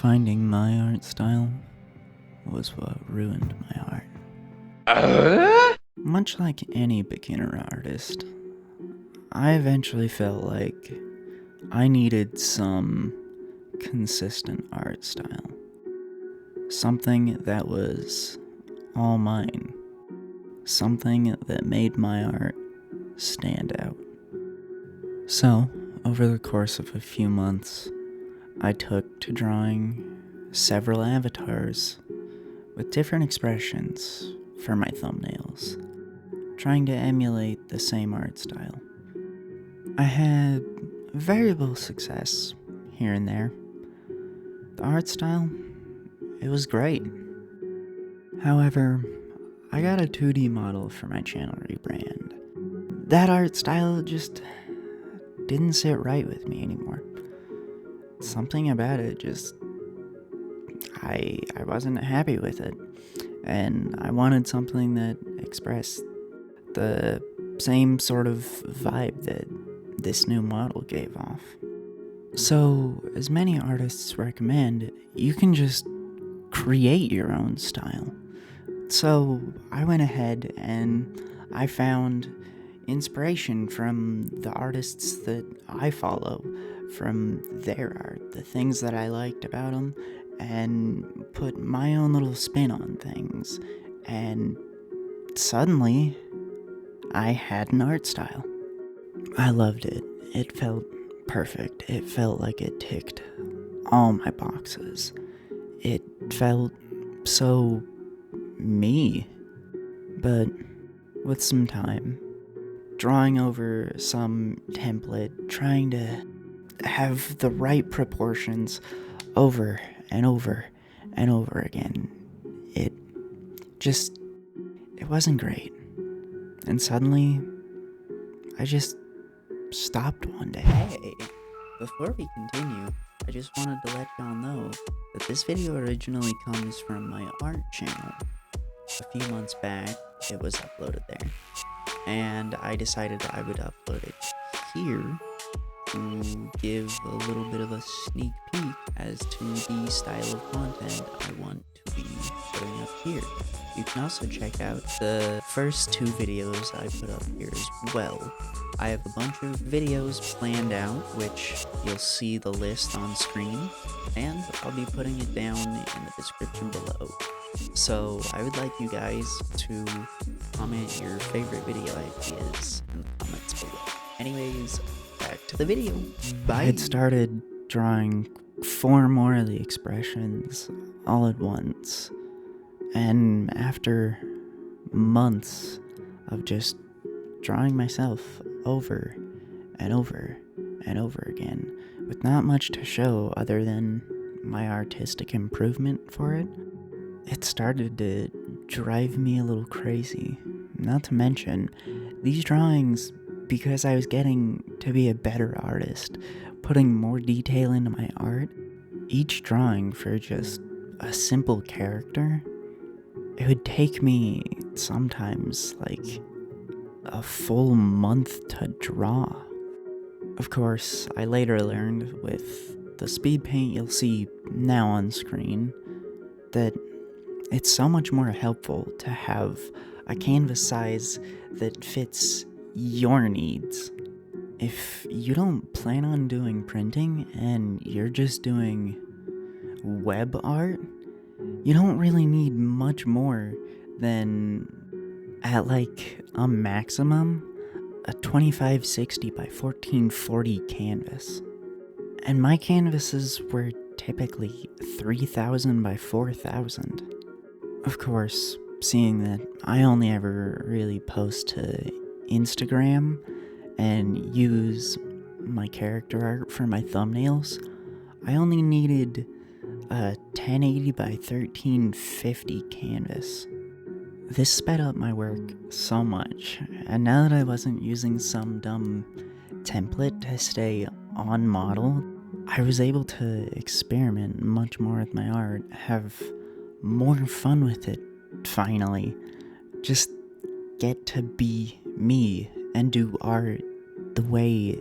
Finding my art style was what ruined my art. Much like any beginner artist, I eventually felt like I needed some consistent art style. Something that was all mine. Something that made my art stand out. So, over the course of a few months, I took to drawing several avatars with different expressions for my thumbnails, trying to emulate the same art style. I had variable success here and there. The art style, it was great. However, I got a 2D model for my channel rebrand. That art style just didn't sit right with me anymore. Something about it just, I wasn't happy with it, and I wanted something that expressed the same sort of vibe that this new model gave off. So, as many artists recommend, you can just create your own style. So, I went ahead and I found inspiration from the artists that I follow, from their art, the things that I liked about them, and put my own little spin on things. And suddenly, I had an art style. I loved it. It felt perfect. It felt like it ticked all my boxes. It felt so me. But with some time, drawing over some template, trying to have the right proportions over and over and over again, it wasn't great. And suddenly, I just stopped one day. Hey, before we continue, I just wanted to let y'all know that this video originally comes from my art channel. A few months back, it was uploaded there, and I decided I would upload it here to give a little bit of a sneak peek as to the style of content I want to be putting up here. You can also check out the first two videos I put up here as well. I have a bunch of videos planned out, which you'll see the list on screen, and I'll be putting it down in the description below. So I would like you guys to comment your favorite video ideas in the comments below. Anyways, back to the video. Bye. I had started drawing 4 more of the expressions all at once, and after months of just drawing myself over and over and over again, with not much to show other than my artistic improvement for it, it started to drive me a little crazy. Not to mention, these drawings, because I was getting to be a better artist, putting more detail into my art, each drawing for just a simple character, it would take me sometimes like a full month to draw. Of course, I later learned with the speed paint you'll see now on screen that it's so much more helpful to have a canvas size that fits your needs. If you don't plan on doing printing and you're just doing web art, you don't really need much more than, at like a maximum, a 2560 by 1440 canvas. And my canvases were typically 3000 by 4000. Of course, seeing that I only ever really post to Instagram and use my character art for my thumbnails, I only needed a 1080 by 1350 canvas. This sped up my work so much, and now that I wasn't using some dumb template to stay on model, I was able to experiment much more with my art, have more fun with it, finally. Just get to be me and do art the way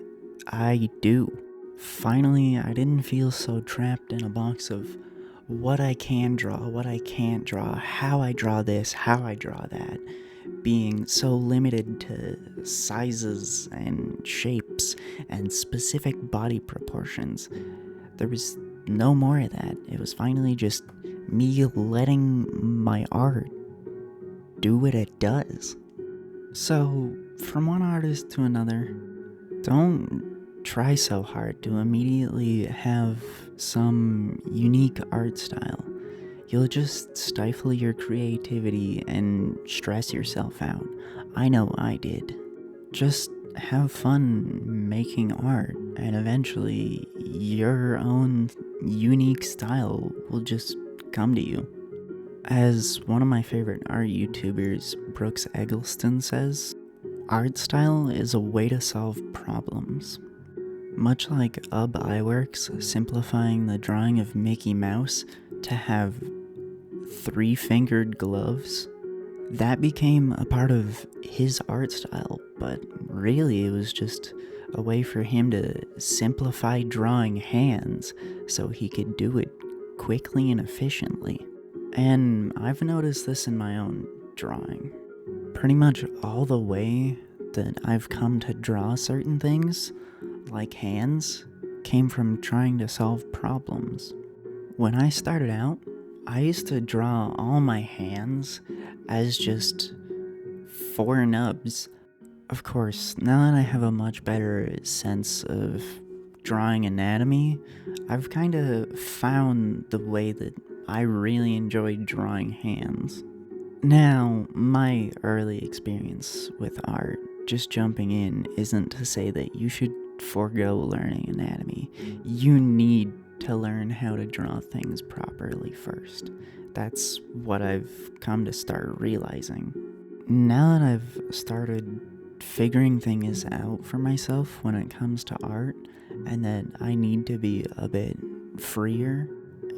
I do. Finally, I didn't feel so trapped in a box of what I can draw, what I can't draw, how I draw this, how I draw that, being so limited to sizes and shapes and specific body proportions. There was no more of that. It was finally just me letting my art do what it does. So, from one artist to another, don't try so hard to immediately have some unique art style. You'll just stifle your creativity and stress yourself out. I know I did. Just have fun making art, and eventually your own unique style will just come to you. As one of my favorite art YouTubers, Brooks Eggleston, says, art style is a way to solve problems. Much like Iwerks simplifying the drawing of Mickey Mouse to have 3-fingered gloves, that became a part of his art style, but really it was just a way for him to simplify drawing hands so he could do it quickly and efficiently. And I've noticed this in my own drawing. Pretty much all the way that I've come to draw certain things, like hands, came from trying to solve problems. When I started out, I used to draw all my hands as just 4 nubs. Of course, now that I have a much better sense of drawing anatomy, I've kind of found the way that I really enjoy drawing hands. Now, my early experience with art, just jumping in, isn't to say that you should forego learning anatomy. You need to learn how to draw things properly first. That's what I've come to start realizing. Now that I've started figuring things out for myself when it comes to art, and that I need to be a bit freer,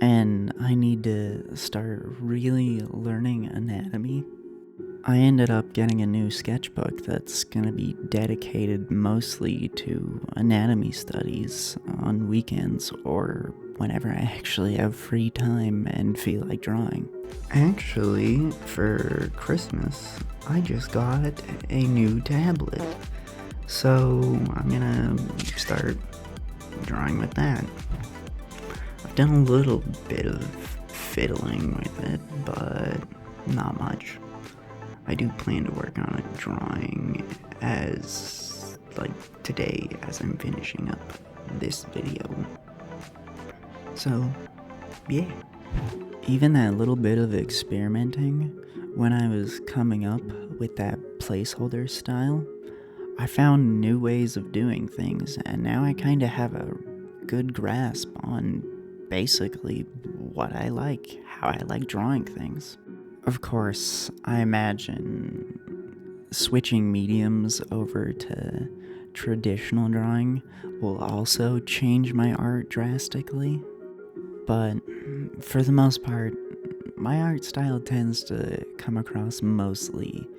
and I need to start really learning anatomy, I ended up getting a new sketchbook that's gonna be dedicated mostly to anatomy studies on weekends or whenever I actually have free time and feel like drawing. Actually, for Christmas, I just got a new tablet, so I'm gonna start drawing with that. I've done a little bit of fiddling with it, but not much. I do plan to work on a drawing as, today as I'm finishing up this video. So, yeah. Even that little bit of experimenting, when I was coming up with that placeholder style, I found new ways of doing things, and now I kind of have a good grasp on basically what I like, how I like drawing things. Of course, I imagine switching mediums over to traditional drawing will also change my art drastically, but for the most part, my art style tends to come across mostly,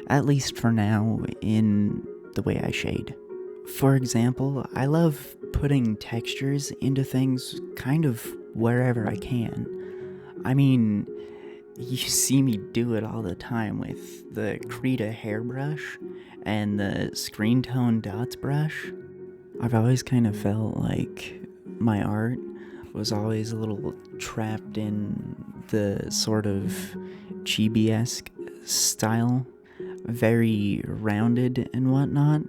at least for now, in the way I shade. For example, I love putting textures into things kind of wherever I can. I mean, you see me do it all the time with the Krita hairbrush and the screen tone dots brush. I've always kind of felt like my art was always a little trapped in the sort of chibi-esque style, very rounded and whatnot.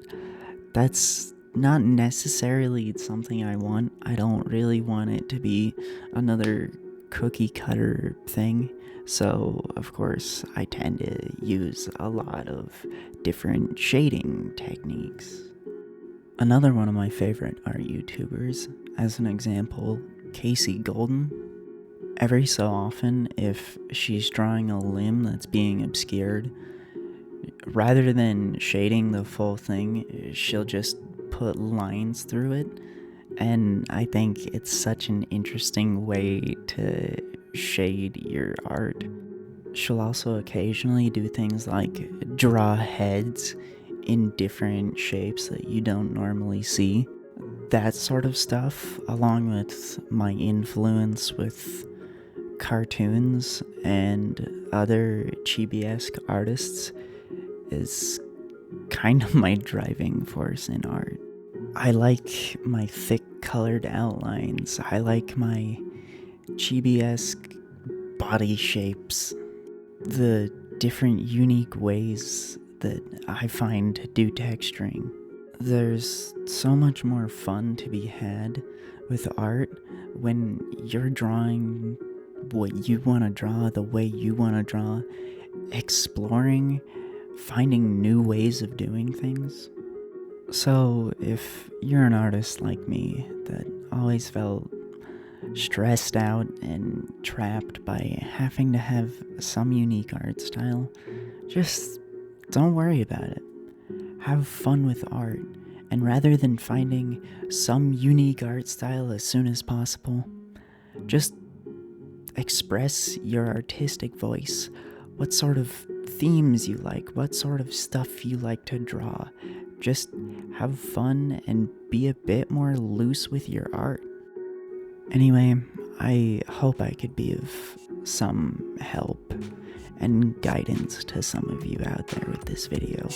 That's not necessarily something I want. I don't really want it to be another cookie cutter thing. So, of course, I tend to use a lot of different shading techniques. Another one of my favorite art YouTubers, as an example, Casey Golden. Every so often, if she's drawing a limb that's being obscured, rather than shading the full thing, she'll just put lines through it. And I think it's such an interesting way to shade your art. She'll also occasionally do things like draw heads in different shapes that you don't normally see. That sort of stuff, along with my influence with cartoons and other chibi-esque artists is kind of my driving force in art. I like my thick colored outlines. I like my chibi-esque body shapes. The different unique ways that I find to do texturing. There's so much more fun to be had with art when you're drawing what you want to draw, the way you want to draw, exploring, finding new ways of doing things. So if you're an artist like me that always felt stressed out and trapped by having to have some unique art style, just don't worry about it. Have fun with art, and rather than finding some unique art style as soon as possible, just express your artistic voice, what sort of themes you like, what sort of stuff you like to draw. Just have fun and be a bit more loose with your art. Anyway, I hope I could be of some help and guidance to some of you out there with this video.